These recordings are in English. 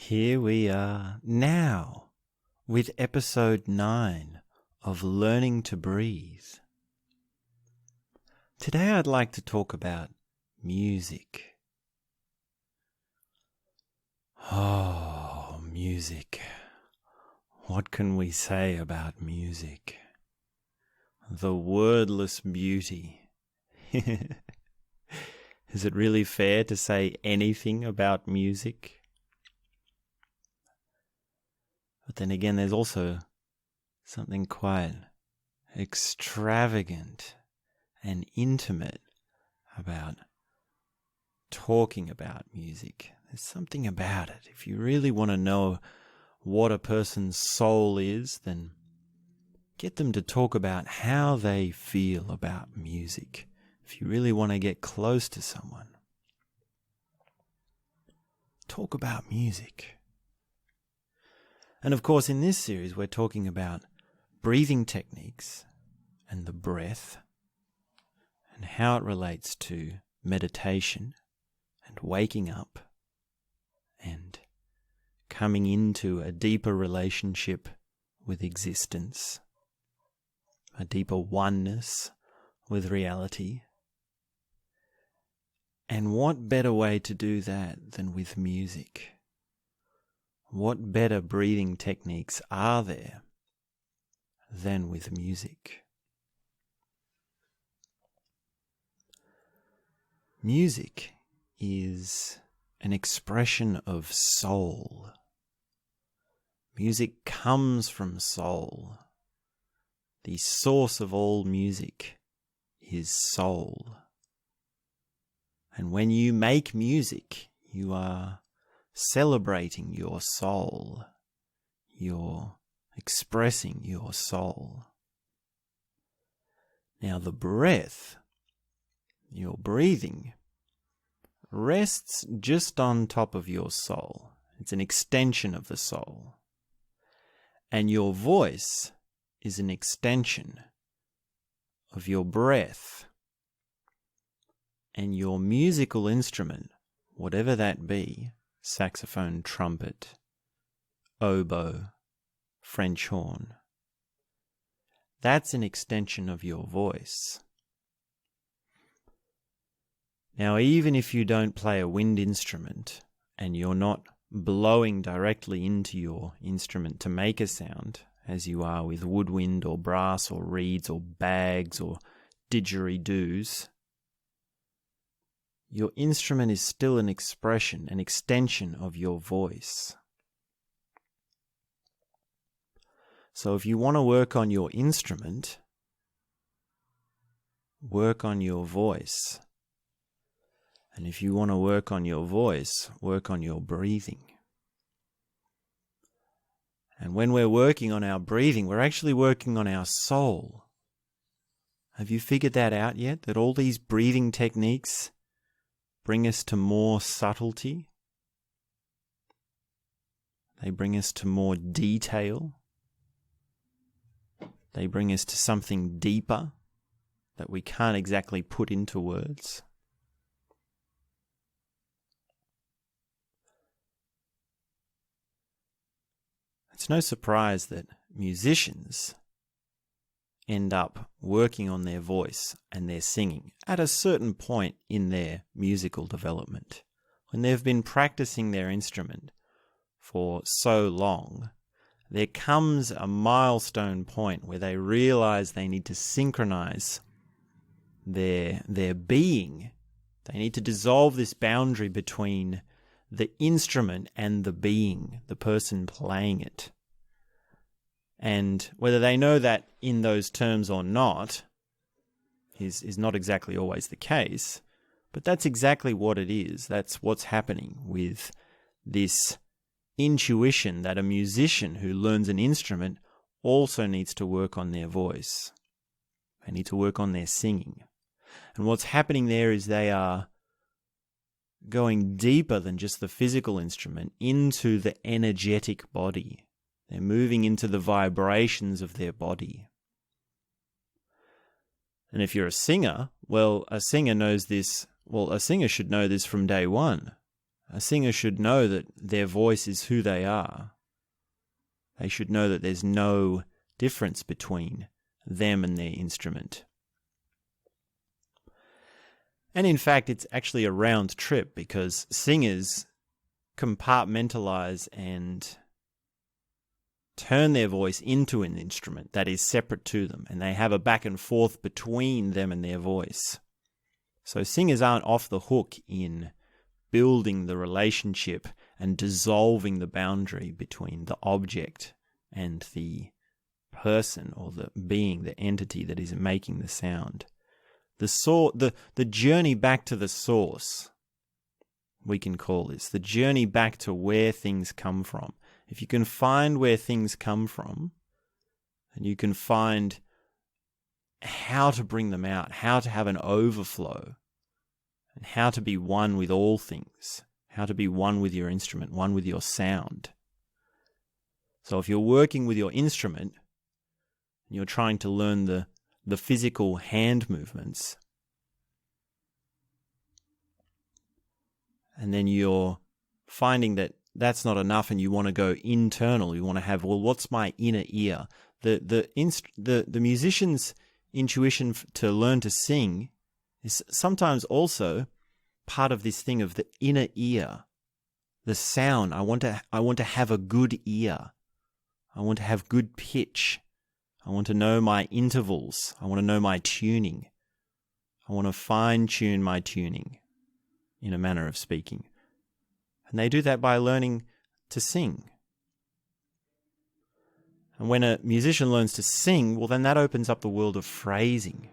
Here we are now with episode 9 of Learning to Breathe. Today I'd like to talk about music. Oh, music. What can we say about music? The wordless beauty. Is it really fair to say anything about music? But then again, there's also something quite extravagant and intimate about talking about music. There's something about it. If you really want to know what a person's soul is, then get them to talk about how they feel about music. If you really want to get close to someone, talk about music. And of course, in this series, we're talking about breathing techniques and the breath and how it relates to meditation and waking up and coming into a deeper relationship with existence, a deeper oneness with reality. And what better way to do that than with music? What better breathing techniques are there than with music? Music is an expression of soul. Music comes from soul. The source of all music is soul. And when you make music, you are celebrating your soul. You're expressing your soul. Now the breath, your breathing, rests just on top of your soul. It's an extension of the soul. And your voice is an extension of your breath. And your musical instrument, whatever that be, saxophone, trumpet, oboe, French horn, that's an extension of your voice. Now, even if you don't play a wind instrument and you're not blowing directly into your instrument to make a sound, as you are with woodwind or brass or reeds or bags or didgeridoos, your instrument is still an expression, an extension of your voice. So if you want to work on your instrument, work on your voice. And if you want to work on your voice, work on your breathing. And when we're working on our breathing, we're actually working on our soul. Have you figured that out yet? That all these breathing techniques bring us to more subtlety. They bring us to more detail. They bring us to something deeper that we can't exactly put into words. It's no surprise that musicians end up working on their voice and their singing at a certain point in their musical development. When they've been practicing their instrument for so long, there comes a milestone point where they realize they need to synchronize their being. They need to dissolve this boundary between the instrument and the being, the person playing it. And whether they know that in those terms or not is not exactly always the case, but that's exactly what it is. That's what's happening with this intuition that a musician who learns an instrument also needs to work on their voice. They need to work on their singing. And what's happening there is they are going deeper than just the physical instrument into the energetic body. They're moving into the vibrations of their body. And if you're a singer, well, a singer knows this. Well, a singer should know this from day one. A singer should know that their voice is who they are. They should know that there's no difference between them and their instrument. And in fact, it's actually a round trip, because singers compartmentalize and turn their voice into an instrument that is separate to them, and they have a back and forth between them and their voice. So singers aren't off the hook in building the relationship and dissolving the boundary between the object and the person or the being, the entity that is making the sound. The journey back to the source, we can call this, the journey back to where things come from. If you can find where things come from, and you can find how to bring them out, how to have an overflow, and how to be one with all things, how to be one with your instrument, one with your sound. So if you're working with your instrument, and you're trying to learn the physical hand movements, and then you're finding that that's not enough and you want to go internal, you want to have, well, what's my inner ear? The musician's intuition to learn to sing is sometimes also part of this thing of the inner ear, the sound. I want to have a good ear. I want to have good pitch. I want to know my intervals. I want to know my tuning. I want to fine-tune my tuning, in a manner of speaking. And they do that by learning to sing. And when a musician learns to sing, well, then that opens up the world of phrasing.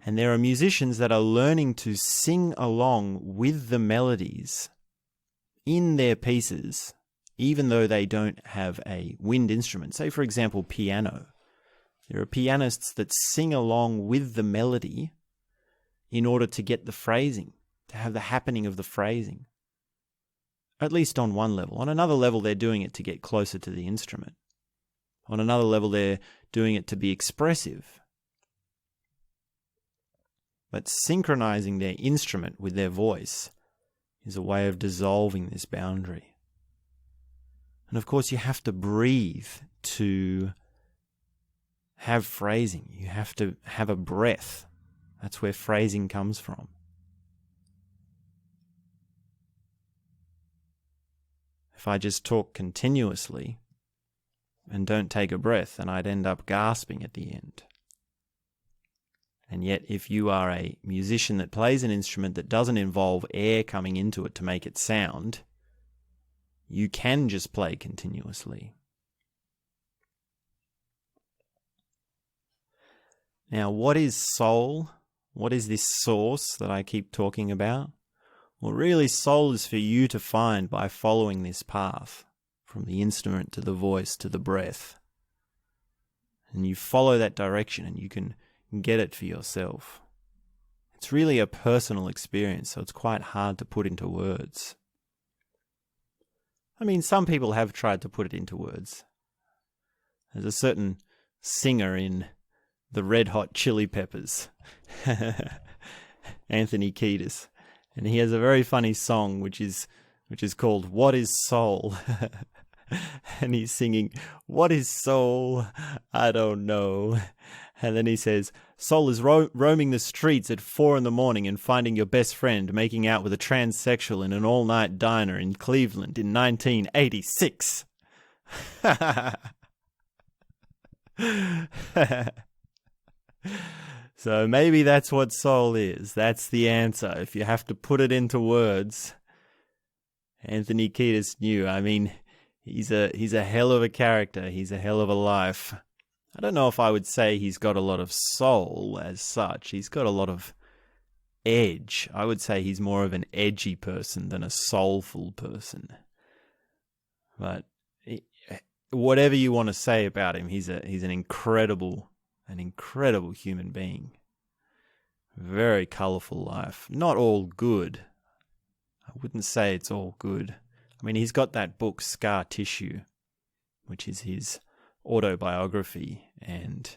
And there are musicians that are learning to sing along with the melodies in their pieces, even though they don't have a wind instrument. Say, for example, piano. There are pianists that sing along with the melody in order to get the phrasing, to have the happening of the phrasing. At least on one level. On another level, they're doing it to get closer to the instrument. On another level, they're doing it to be expressive. But synchronizing their instrument with their voice is a way of dissolving this boundary. And of course, you have to breathe to have phrasing. You have to have a breath. That's where phrasing comes from. If I just talk continuously and don't take a breath, then I'd end up gasping at the end. And yet, if you are a musician that plays an instrument that doesn't involve air coming into it to make it sound, you can just play continuously. Now, what is soul? What is this source that I keep talking about? Well, really, soul is for you to find by following this path, from the instrument to the voice to the breath. And you follow that direction and you can get it for yourself. It's really a personal experience, so it's quite hard to put into words. I mean, some people have tried to put it into words. There's a certain singer in the Red Hot Chili Peppers, Anthony Kiedis. And he has a very funny song which is called What is Soul? And he's singing, what is soul? I don't know. And then he says, soul is roaming the streets at 4 a.m. and finding your best friend making out with a transsexual in an all-night diner in Cleveland in 1986. So maybe that's what soul is. That's the answer. If you have to put it into words, Anthony Kiedis knew. I mean, he's a hell of a character. He's a hell of a life. I don't know if I would say he's got a lot of soul as such. He's got a lot of edge. I would say he's more of an edgy person than a soulful person. But whatever you want to say about him, he's an incredible human being. Very colourful life. Not all good. I wouldn't say it's all good. I mean, he's got that book, Scar Tissue, which is his autobiography, and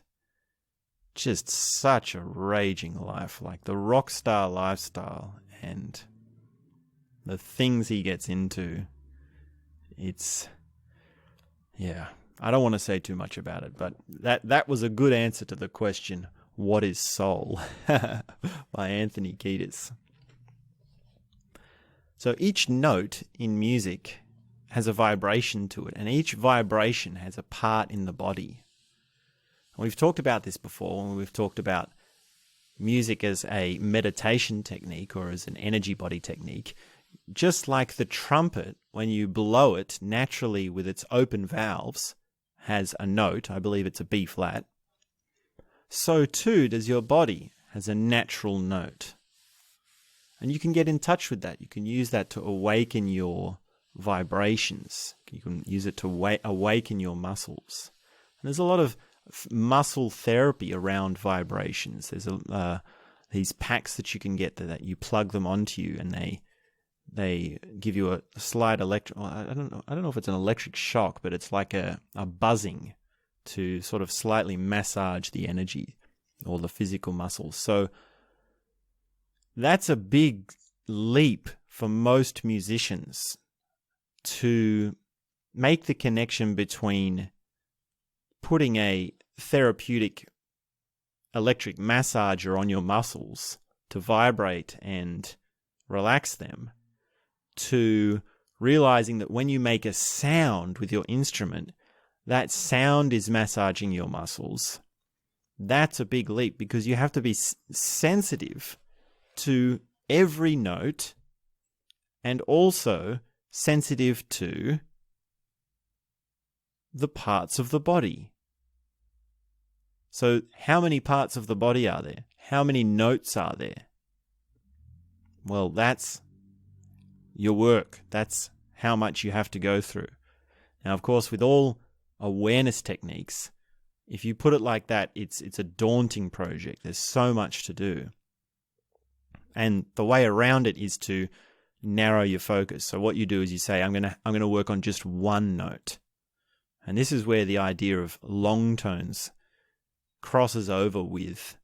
just such a raging life, like the rock star lifestyle. And the things he gets into, I don't want to say too much about it, but that was a good answer to the question, what is soul? By Anthony Kiedis. So each note in music has a vibration to it, and each vibration has a part in the body. We've talked about this before when we've talked about music as a meditation technique or as an energy body technique. Just like the trumpet, when you blow it naturally with its open valves, has a note, I believe it's a B flat, so too does your body has a natural note. And you can get in touch with that. You can use that to awaken your vibrations. You can use it to awaken your muscles. And there's a lot of muscle therapy around vibrations. There's these packs that you can get that you plug them onto you, and they give you a slight electric. I don't know if it's an electric shock, but it's like a buzzing to sort of slightly massage the energy or the physical muscles. So that's a big leap for most musicians to make the connection between putting a therapeutic electric massager on your muscles to vibrate and relax them, to realizing that when you make a sound with your instrument, that sound is massaging your muscles. That's a big leap, because you have to be sensitive to every note and also sensitive to the parts of the body. So how many parts of the body are there? How many notes are there? Well, that's your work. That's how much you have to go through. Now, of course, with all awareness techniques, if you put it like that, it's a daunting project. There's so much to do. And the way around it is to narrow your focus. So what you do is you say, I'm going to work on just one note. And this is where the idea of long tones crosses over with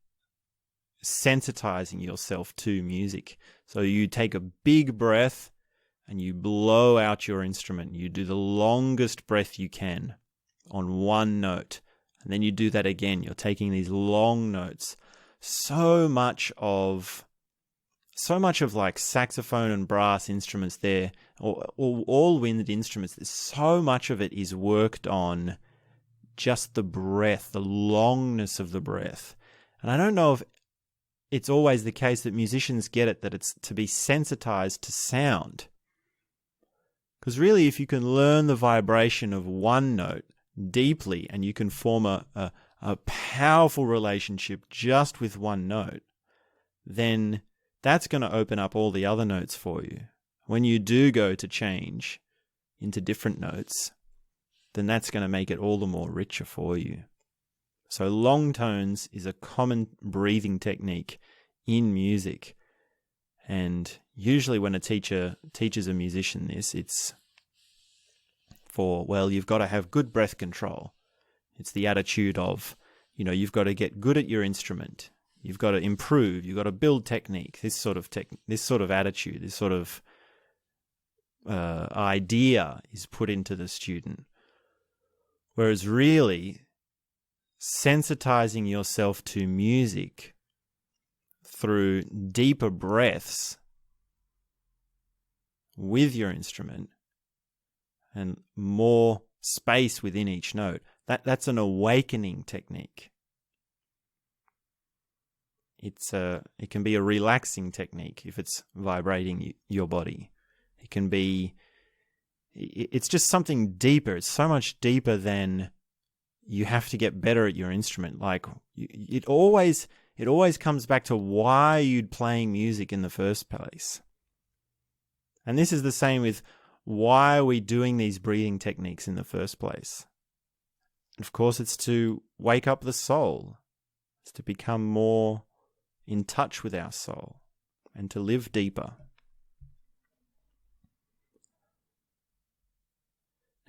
sensitizing yourself to music. So you take a big breath and you blow out your instrument. You do the longest breath you can on one note. And then you do that again. You're taking these long notes. So much of like saxophone and brass instruments there, or all wind instruments, so much of it is worked on just the breath, the longness of the breath. And I don't know if it's always the case that musicians get it, that it's to be sensitized to sound. Because really, if you can learn the vibration of one note deeply, and you can form a powerful relationship just with one note, then that's going to open up all the other notes for you. When you do go to change into different notes, then that's going to make it all the more richer for you. So long tones is a common breathing technique in music. And usually when a teacher teaches a musician this, it's for, well, you've got to have good breath control. It's the attitude of, you've got to get good at your instrument. You've got to improve. You've got to build technique. This sort of attitude, this sort of idea is put into the student. Whereas really, sensitizing yourself to music through deeper breaths with your instrument and more space within each note, that's an awakening technique. It can be a relaxing technique if it's vibrating your body. It's just something deeper. It's so much deeper than you have to get better at your instrument. Like it always comes back to why you'd playing music in the first place. And this is the same with why are we doing these breathing techniques in the first place? Of course, it's to wake up the soul. It's to become more in touch with our soul and to live deeper.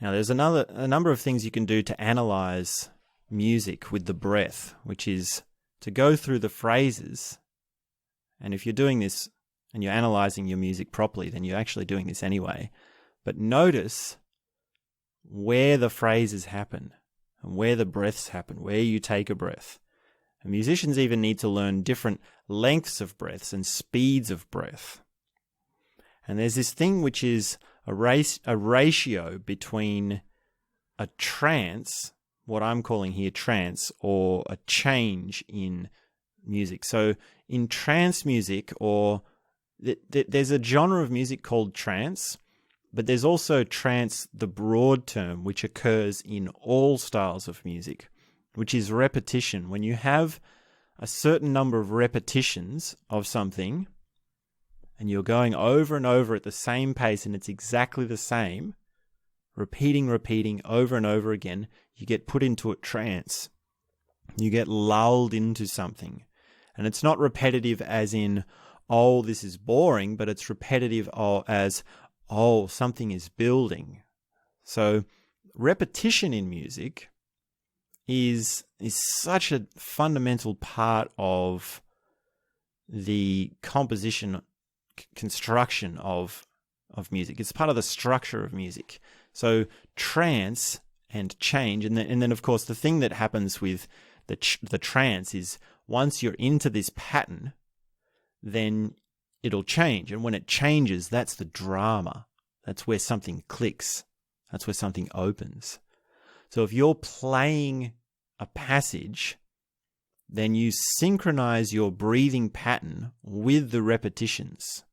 Now, there's a number of things you can do to analyze music with the breath, which is to go through the phrases. And if you're doing this and you're analyzing your music properly, then you're actually doing this anyway. But notice where the phrases happen and where the breaths happen, where you take a breath. And musicians even need to learn different lengths of breaths and speeds of breath. And there's this thing which is a ratio between a trance, what I'm calling here trance, or a change in music. So in trance music, or there's a genre of music called trance, but there's also trance, the broad term, which occurs in all styles of music, which is repetition. When you have a certain number of repetitions of something, and you're going over and over at the same pace, and it's exactly the same, repeating over and over again, you get put into a trance. You get lulled into something. And it's not repetitive as in, oh, this is boring, but it's repetitive as, oh, something is building. So repetition in music is such a fundamental part of the construction of music. It's part of the structure of music. So trance and change, and then of course the thing that happens with the trance is once you're into this pattern, then it'll change. And when it changes, that's the drama. That's where something clicks. That's where something opens. So if you're playing a passage, then you synchronize your breathing pattern with the repetitions.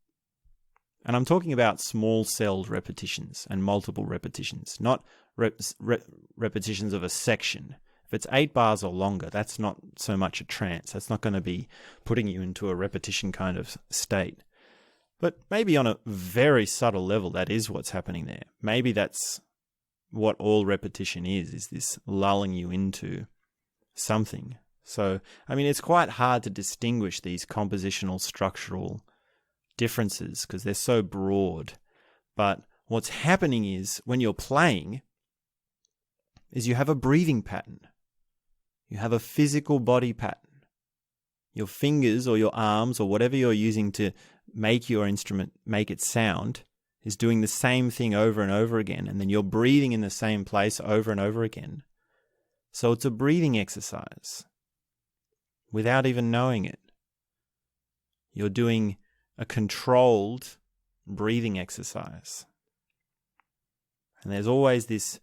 And I'm talking about small-celled repetitions and multiple repetitions, not repetitions of a section. If it's 8 bars or longer, that's not so much a trance. That's not going to be putting you into a repetition kind of state. But maybe on a very subtle level, that is what's happening there. Maybe that's what all repetition is this lulling you into something. So, I mean, it's quite hard to distinguish these compositional structural differences because they're so broad. But what's happening is when you're playing is you have a breathing pattern. You have a physical body pattern. Your fingers or your arms or whatever you're using to make your instrument make it sound is doing the same thing over and over again. And then you're breathing in the same place over and over again. So it's a breathing exercise without even knowing it. You're doing a controlled breathing exercise. And there's always this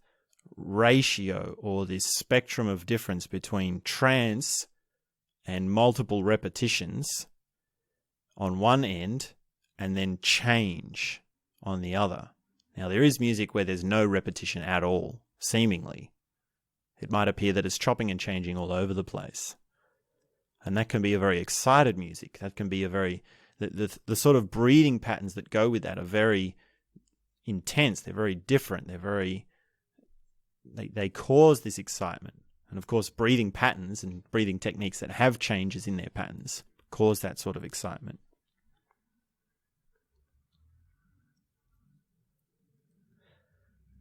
ratio or this spectrum of difference between trance and multiple repetitions on one end and then change on the other. Now, there is music where there's no repetition at all, seemingly. It might appear that it's chopping and changing all over the place. And that can be a very excited music. That can be a very... The sort of breathing patterns that go with that are very intense. They're very different. They're very... They cause this excitement. And of course, breathing patterns and breathing techniques that have changes in their patterns cause that sort of excitement.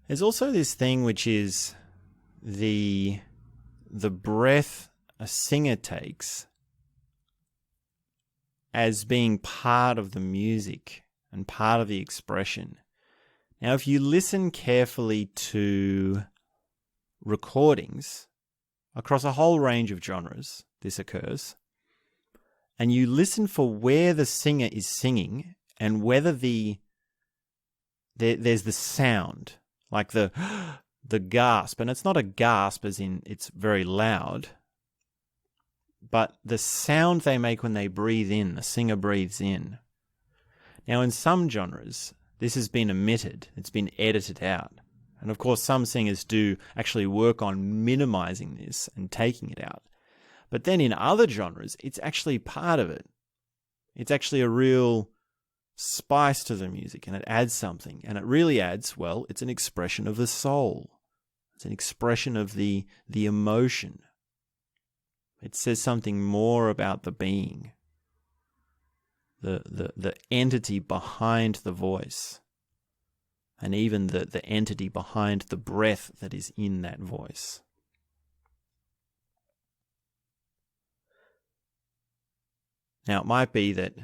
There's also this thing which is the breath a singer takes as being part of the music and part of the expression. Now, if you listen carefully to recordings across a whole range of genres, this occurs, and you listen for where the singer is singing and whether there's the sound, like the gasp, and it's not a gasp as in it's very loud, but the sound they make when they breathe in, the singer breathes in. Now, in some genres, this has been omitted, it's been edited out. And of course, some singers do actually work on minimizing this and taking it out. But then in other genres, it's actually part of it. It's actually a real spice to the music, and it adds something. And it really adds, well, it's an expression of the soul. It's an expression of the emotion. It says something more about the being, the entity behind the voice, and even the entity behind the breath that is in that voice. Now, it might be that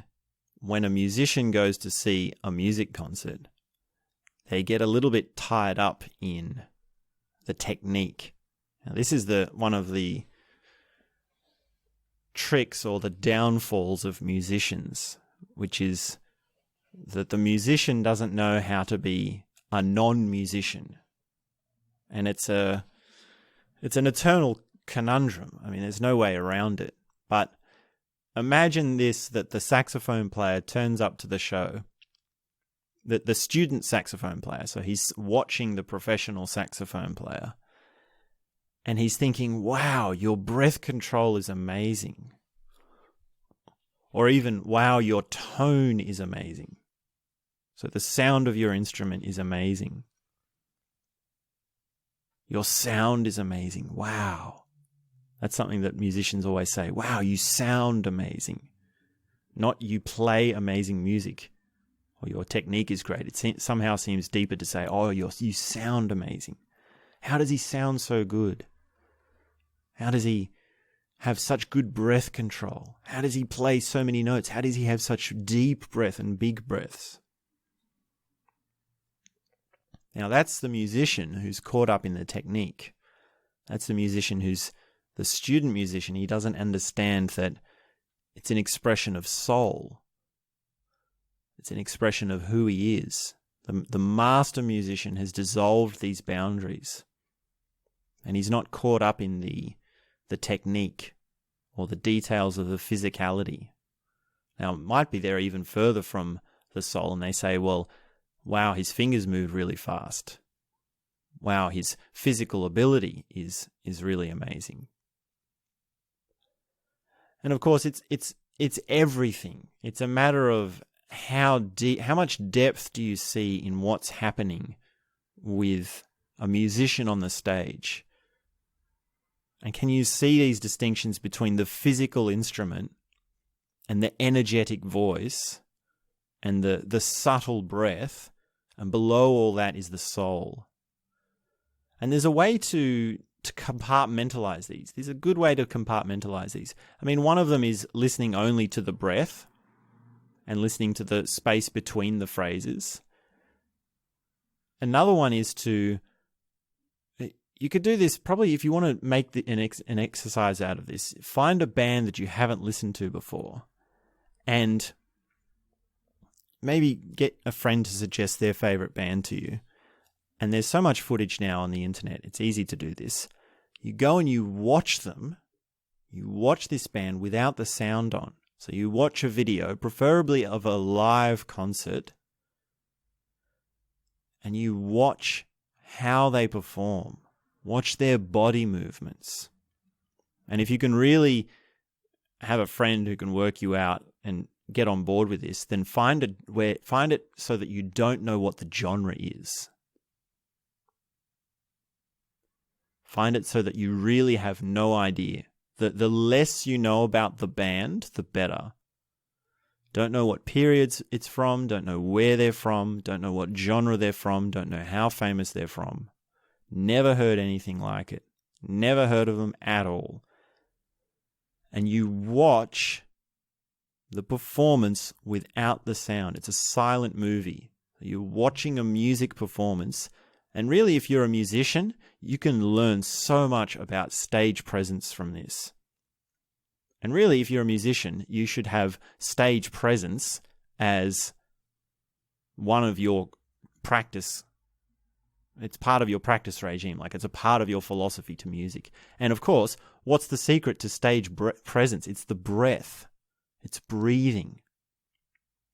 when a musician goes to see a music concert, they get a little bit tied up in the technique. Now, this is one of the tricks or the downfalls of musicians, which is that the musician doesn't know how to be a non-musician. And it's an eternal conundrum. I mean, there's no way around it. But imagine this, that the saxophone player turns up to the show, that the student saxophone player, so he's watching the professional saxophone player, and he's thinking, wow, your breath control is amazing. Or even, wow, your tone is amazing. So the sound of your instrument is amazing. Your sound is amazing. Wow. That's something that musicians always say. Wow, you sound amazing. Not you play amazing music or your technique is great. It somehow seems deeper to say, oh, you sound amazing. How does he sound so good? How does he have such good breath control? How does he play so many notes? How does he have such deep breath and big breaths? Now, that's the musician who's caught up in the technique. That's the musician who's the student musician. He doesn't understand that it's an expression of soul. It's an expression of who he is. The master musician has dissolved these boundaries. And he's not caught up in the technique or the details of the physicality. Now, it might be they're even further from the soul, and they say, well, wow, his fingers move really fast. Wow, his physical ability is really amazing. And of course, it's everything. It's a matter of how much depth do you see in what's happening with a musician on the stage? And can you see these distinctions between the physical instrument and the energetic voice and the subtle breath, and below all that is the soul? And there's a way to compartmentalize these. There's a good way to compartmentalize these. I mean, one of them is listening only to the breath and listening to the space between the phrases. Another one is you could do this probably if you want to make an exercise out of this. Find a band that you haven't listened to before and maybe get a friend to suggest their favorite band to you. And there's so much footage now on the internet, it's easy to do this. You go and you watch them. You watch this band without the sound on. So you watch a video, preferably of a live concert, and you watch how they perform. Watch their body movements. And if you can really have a friend who can work you out and get on board with this, then find it so that you don't know what the genre is. Find it so that you really have no idea. The less you know about the band, the better. Don't know what periods it's from, don't know where they're from, don't know what genre they're from, don't know how famous they're from. Never heard anything like it. Never heard of them at all. And you watch the performance without the sound. It's a silent movie. You're watching a music performance. And really, if you're a musician, you can learn so much about stage presence from this. And really, if you're a musician, you should have stage presence as one of your practice. It's part of your practice regime, like it's a part of your philosophy to music. And of course, what's the secret to stage presence? It's the breath. It's breathing.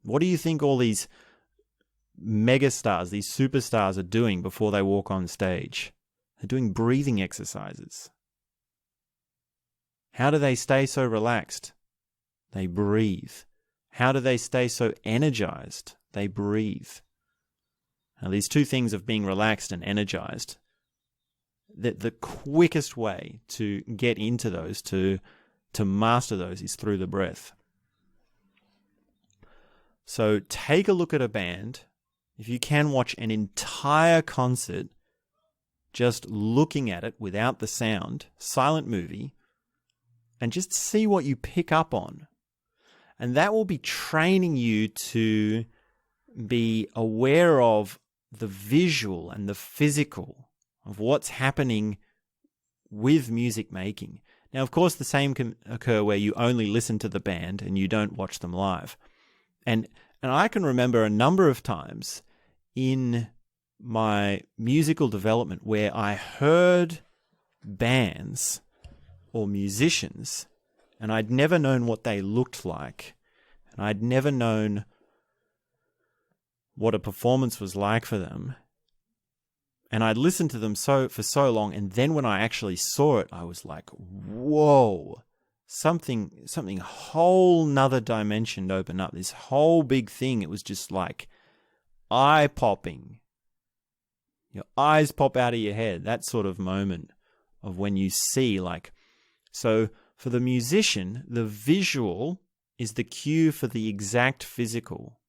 What do you think all these megastars, these superstars are doing before they walk on stage? They're doing breathing exercises. How do they stay so relaxed? They breathe. How do they stay so energized? They breathe. Now, these two things of being relaxed and energized, the quickest way to get into those, to master those, is through the breath. So take a look at a band. If you can, watch an entire concert just looking at it without the sound, silent movie, and just see what you pick up on. And that will be training you to be aware of the visual and the physical of what's happening with music making. Now, of course, the same can occur where you only listen to the band and you don't watch them live. And I can remember a number of times in my musical development where I heard bands or musicians and I'd never known what they looked like, and I'd never known what a performance was like for them. And I'd listened to them for so long, and then when I actually saw it, I was like, whoa, something whole nother dimension opened up. This whole big thing, it was just like eye-popping. Your eyes pop out of your head, that sort of moment of when you see, like, so for the musician, the visual is the cue for the exact physical.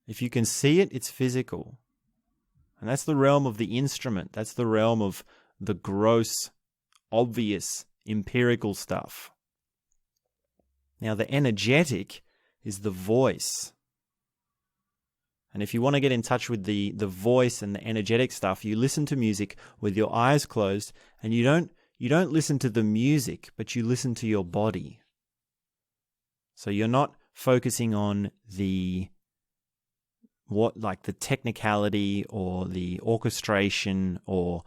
If you can see it, it's physical. And that's the realm of the instrument. That's the realm of the gross, obvious, empirical stuff. Now, the energetic is the voice. And if you want to get in touch with the voice and the energetic stuff, you listen to music with your eyes closed, and you don't listen to the music, but you listen to your body. So you're not focusing on the technicality or the orchestration or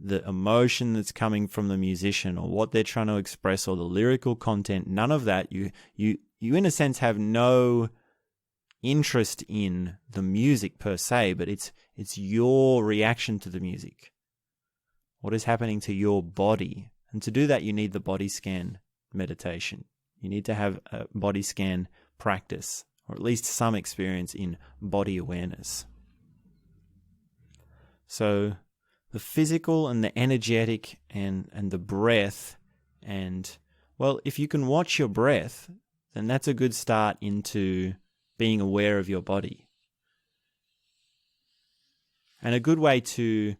the emotion that's coming from the musician or what they're trying to express or the lyrical content. None of that. You in a sense have no interest in the music per se, but it's your reaction to the music. What is happening to your body? And to do that, you need the body scan meditation. You need to have a body scan practice, or at least some experience in body awareness. So the physical and the energetic and the breath, and, well, if you can watch your breath, then that's a good start into being aware of your body. And a good way to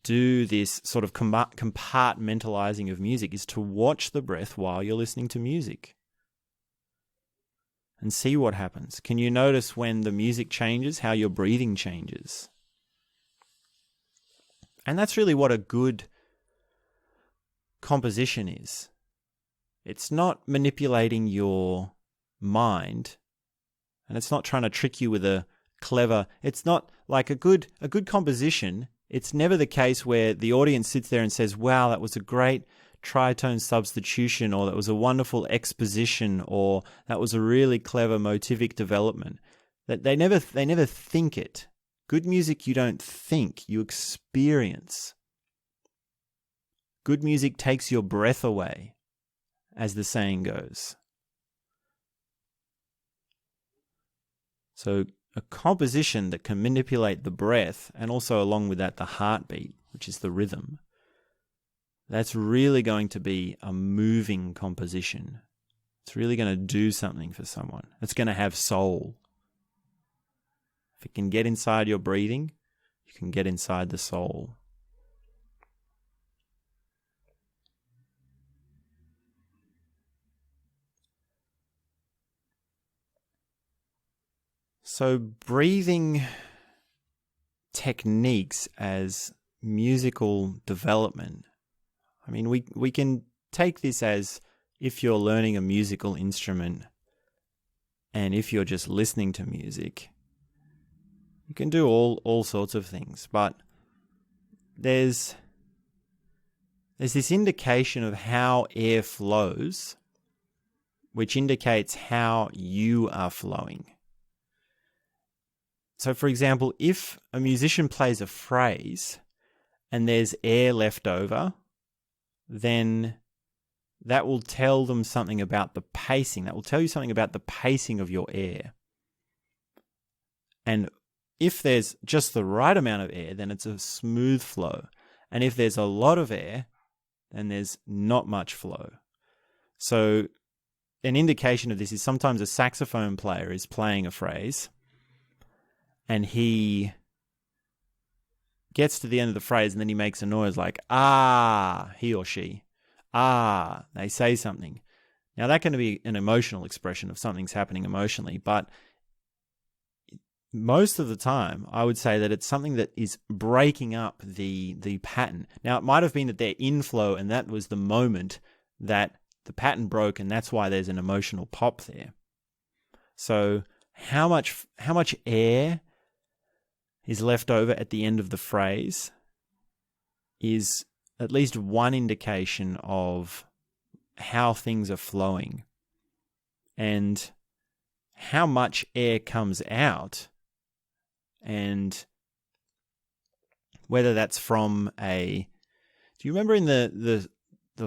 do this sort of compartmentalizing of music is to watch the breath while you're listening to music and see what happens. Can you notice when the music changes, how your breathing changes? And that's really what a good composition is. It's not manipulating your mind, and it's not trying to trick you with it's not like a good composition. It's never the case where the audience sits there and says, wow, that was a great tritone substitution, or that was a wonderful exposition, or that was a really clever motivic development. That they never think it. Good music you don't think, you experience. Good music takes your breath away, as the saying goes. So a composition that can manipulate the breath, and also along with that the heartbeat, which is the rhythm, that's really going to be a moving composition. It's really going to do something for someone. It's going to have soul. If it can get inside your breathing, you can get inside the soul. So breathing techniques as musical development, I mean, we can take this as if you're learning a musical instrument and if you're just listening to music. You can do all sorts of things, but there's this indication of how air flows, which indicates how you are flowing. So, for example, if a musician plays a phrase and there's air left over, then that will tell them something about the pacing. That will tell you something about the pacing of your air. And if there's just the right amount of air, then it's a smooth flow. And if there's a lot of air, then there's not much flow. So an indication of this is sometimes a saxophone player is playing a phrase and he gets to the end of the phrase and then he makes a noise like, ah, he or she, ah, they say something. Now, that can be an emotional expression of something's happening emotionally, but most of the time, I would say that it's something that is breaking up the pattern. Now, it might have been that they're in flow, and that was the moment that the pattern broke, and that's why there's an emotional pop there. So, how much air is left over at the end of the phrase is at least one indication of how things are flowing, and how much air comes out, and whether that's from a... Do you remember in the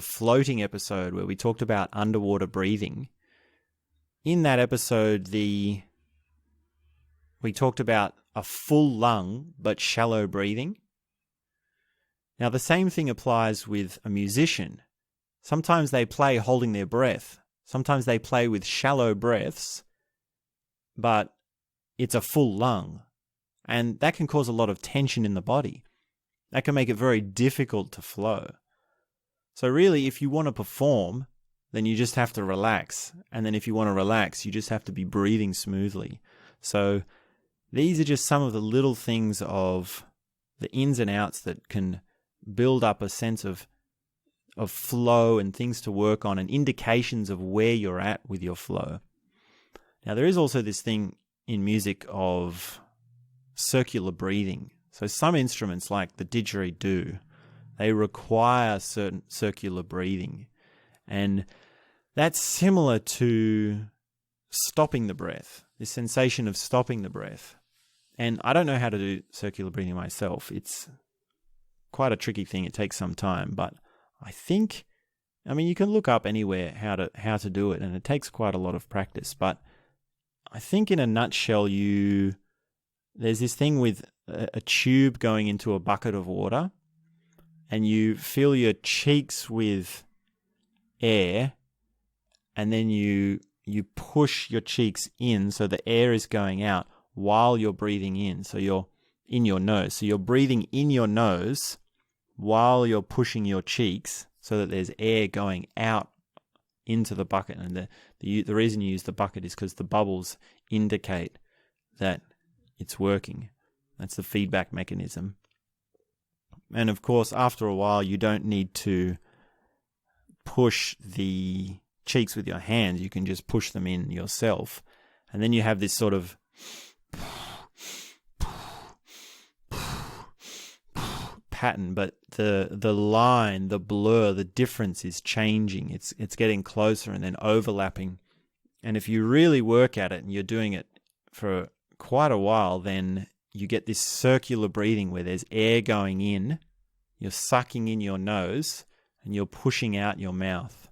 floating episode where we talked about underwater breathing? In that episode, we talked about a full lung but shallow breathing. Now, the same thing applies with a musician. Sometimes they play holding their breath. Sometimes they play with shallow breaths, but it's a full lung. And that can cause a lot of tension in the body. That can make it very difficult to flow. So really, if you want to perform, then you just have to relax. And then if you want to relax, you just have to be breathing smoothly. So these are just some of the little things of the ins and outs that can build up a sense of flow and things to work on and indications of where you're at with your flow. Now, there is also this thing in music of circular breathing. So some instruments like the didgeridoo, they require certain circular breathing. And that's similar to stopping the breath, this sensation of stopping the breath. And I don't know how to do circular breathing myself. It's quite a tricky thing. It takes some time, but I think, you can look up anywhere how to do it, and it takes quite a lot of practice. But I think in a nutshell, there's this thing with a tube going into a bucket of water, and you fill your cheeks with air, and then you push your cheeks in so the air is going out while you're breathing in. So you're in your nose. So you're breathing in your nose while you're pushing your cheeks so that there's air going out into the bucket. And the reason you use the bucket is because the bubbles indicate that it's working. That's the feedback mechanism. And of course, after a while, you don't need to push the cheeks with your hands. You can just push them in yourself. And then you have this sort of pattern, but the line, the blur, the difference is changing. It's getting closer and then overlapping. And if you really work at it and you're doing it for quite a while, then you get this circular breathing where there's air going in, you're sucking in your nose, and you're pushing out your mouth.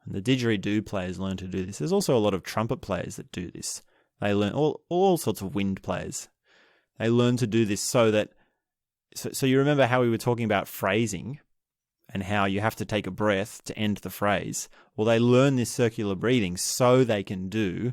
And the didgeridoo players learn to do this. There's also a lot of trumpet players that do this. They learn, all sorts of wind players. They learn to do this so that... So you remember how we were talking about phrasing and how you have to take a breath to end the phrase? Well, they learn this circular breathing so they can do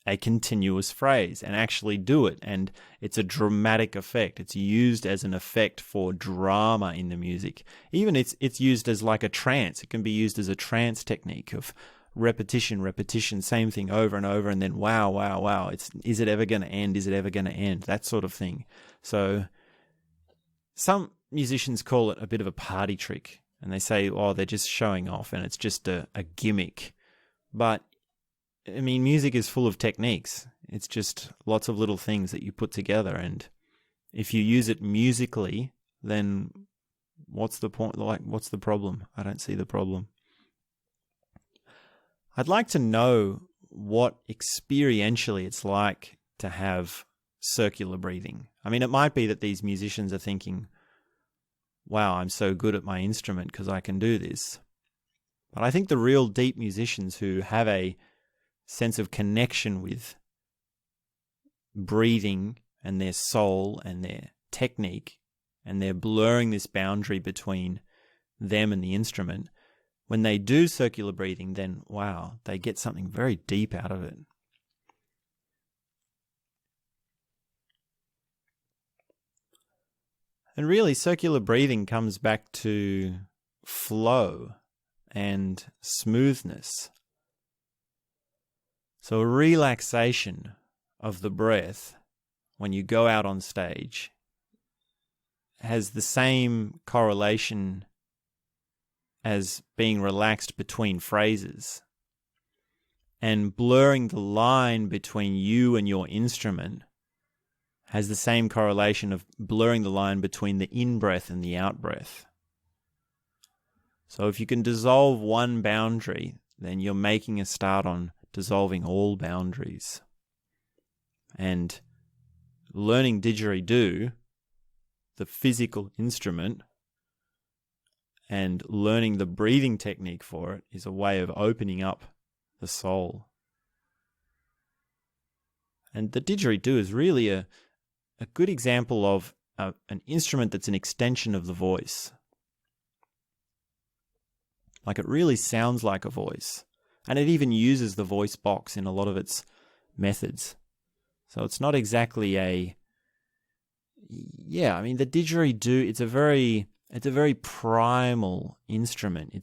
a continuous phrase and actually do it. And it's a dramatic effect. It's used as an effect for drama in the music. Even it's used as like a trance. It can be used as a trance technique of repetition, same thing over and over, and then wow. Is it ever going to end? Is it ever going to end? That sort of thing. So some musicians call it a bit of a party trick, and they say, oh, they're just showing off and it's just a gimmick. But music is full of techniques. It's just lots of little things that you put together, and if you use it musically, then what's the point? Like, what's the problem? I don't see the problem. I'd like to know what experientially it's like to have circular breathing. It might be that these musicians are thinking, wow, I'm so good at my instrument because I can do this. But I think the real deep musicians who have a sense of connection with breathing and their soul and their technique, and they're blurring this boundary between them and the instrument, when they do circular breathing, then wow, they get something very deep out of it. And really, circular breathing comes back to flow and smoothness. So a relaxation of the breath when you go out on stage has the same correlation as being relaxed between phrases. And blurring the line between you and your instrument has the same correlation of blurring the line between the in-breath and the out-breath. So if you can dissolve one boundary, then you're making a start on dissolving all boundaries. And learning didgeridoo, the physical instrument, and learning the breathing technique for it is a way of opening up the soul. And the didgeridoo is really a good example of an instrument that's an extension of the voice. Like, it really sounds like a voice. And it even uses the voice box in a lot of its methods. So it's not exactly the didgeridoo, it's a very primal instrument.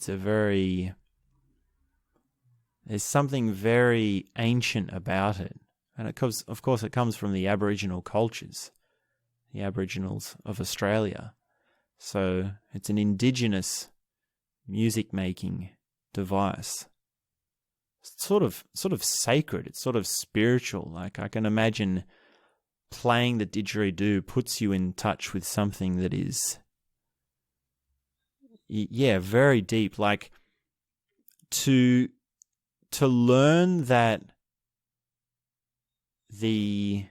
There's something very ancient about it. And it comes from the Aboriginal cultures, the Aboriginals of Australia. So it's an indigenous music-making device. It's sort of sacred. It's sort of spiritual. Like, I can imagine playing the didgeridoo puts you in touch with something that is, very deep. Like, to learn that the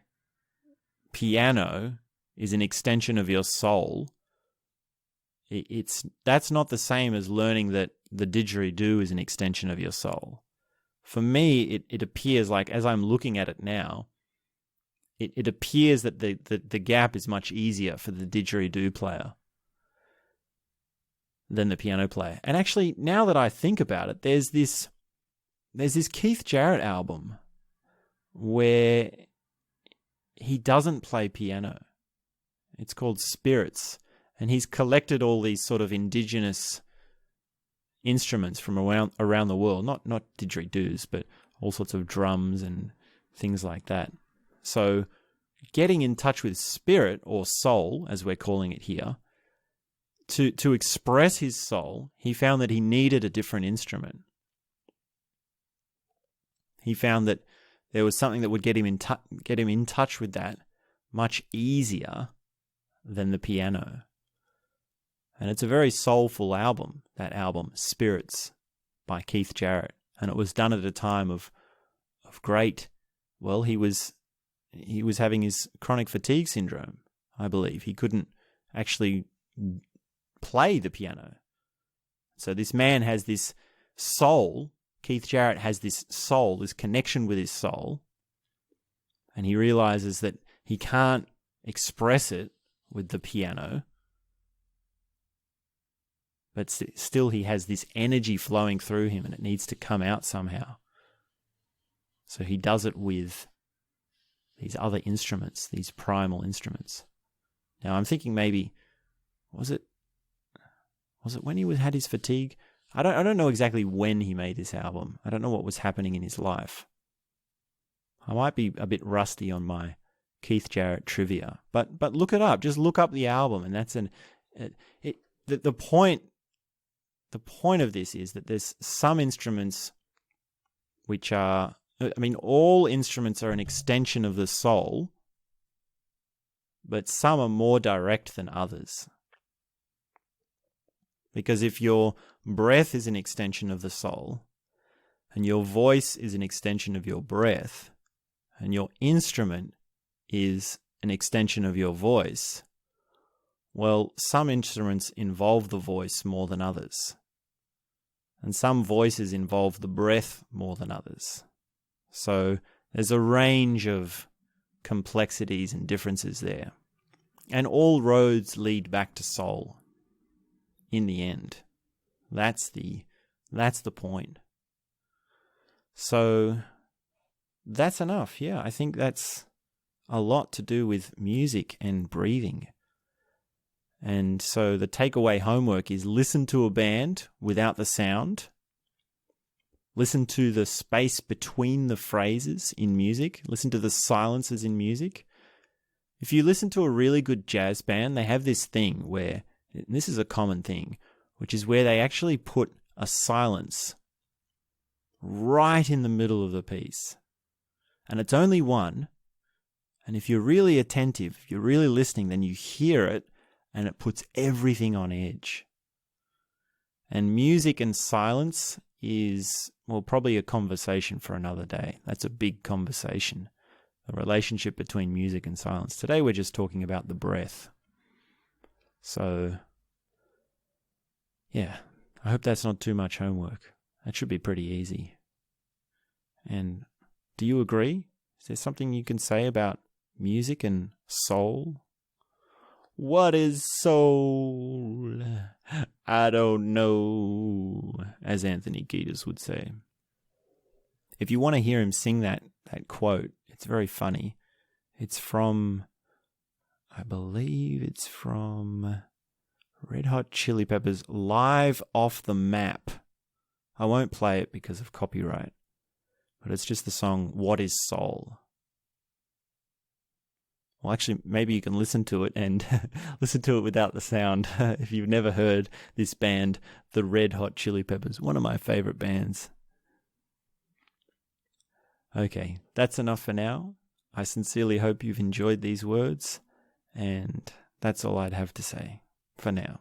piano is an extension of your soul, that's not the same as learning that the didgeridoo is an extension of your soul. For me, it appears like, as I'm looking at it now, it appears that the gap is much easier for the didgeridoo player than the piano player. And actually, now that I think about it, there's this Keith Jarrett album where he doesn't play piano. It's called Spirits, and he's collected all these sort of indigenous instruments from around the world, not didgeridoos, but all sorts of drums and things like that. So getting in touch with spirit, or soul, as we're calling it here, to express his soul, he found that he needed a different instrument. He found that there was something that would get him in touch with that much easier than the piano. And it's a very soulful album, that album, Spirits, by Keith Jarrett. And it was done at a time of great, well, he was having his chronic fatigue syndrome, I believe. He couldn't actually play the piano. So this man has this soul, Keith Jarrett has this soul, this connection with his soul, and he realizes that he can't express it with the piano, but still he has this energy flowing through him and it needs to come out somehow. So he does it with these other instruments, these primal instruments. Now I'm thinking maybe, was it when he had his fatigue? I don't know exactly when he made this album. I don't know what was happening in his life. I might be a bit rusty on my Keith Jarrett trivia, but look it up. Just look up the album, and that's the point. The point of this is that there's some instruments which are, all instruments are an extension of the soul, but some are more direct than others. Because if your breath is an extension of the soul, and your voice is an extension of your breath, and your instrument is an extension of your voice, well, some instruments involve the voice more than others. And some voices involve the breath more than others. So there's a range of complexities and differences there. And all roads lead back to soul in the end. That's the point. So that's enough. Yeah, I think that's a lot to do with music and breathing. And so the takeaway homework is listen to a band without the sound Listen to the space between the phrases in music. Listen to the silences in music. If you listen to a really good jazz band, they have this thing where, and this is a common thing, which is where they actually put a silence right in the middle of the piece. And it's only one. And if you're really attentive, if you're really listening, then you hear it and it puts everything on edge. And music and silence is, well, probably a conversation for another day. That's a big conversation. The relationship between music and silence. Today we're just talking about the breath. So, yeah, I hope that's not too much homework. That should be pretty easy. And do you agree? Is there something you can say about music and soul? What is soul? I don't know, as Anthony Kiedis would say. If you want to hear him sing that quote, it's very funny. It's from, I believe it's from Red Hot Chili Peppers, Live Off the Map. I won't play it because of copyright, but it's just the song, What is Soul? Well, actually, maybe you can listen to it and listen to it without the sound. If you've never heard this band, the Red Hot Chili Peppers, one of my favorite bands. Okay, that's enough for now. I sincerely hope you've enjoyed these words, and that's all I'd have to say for now.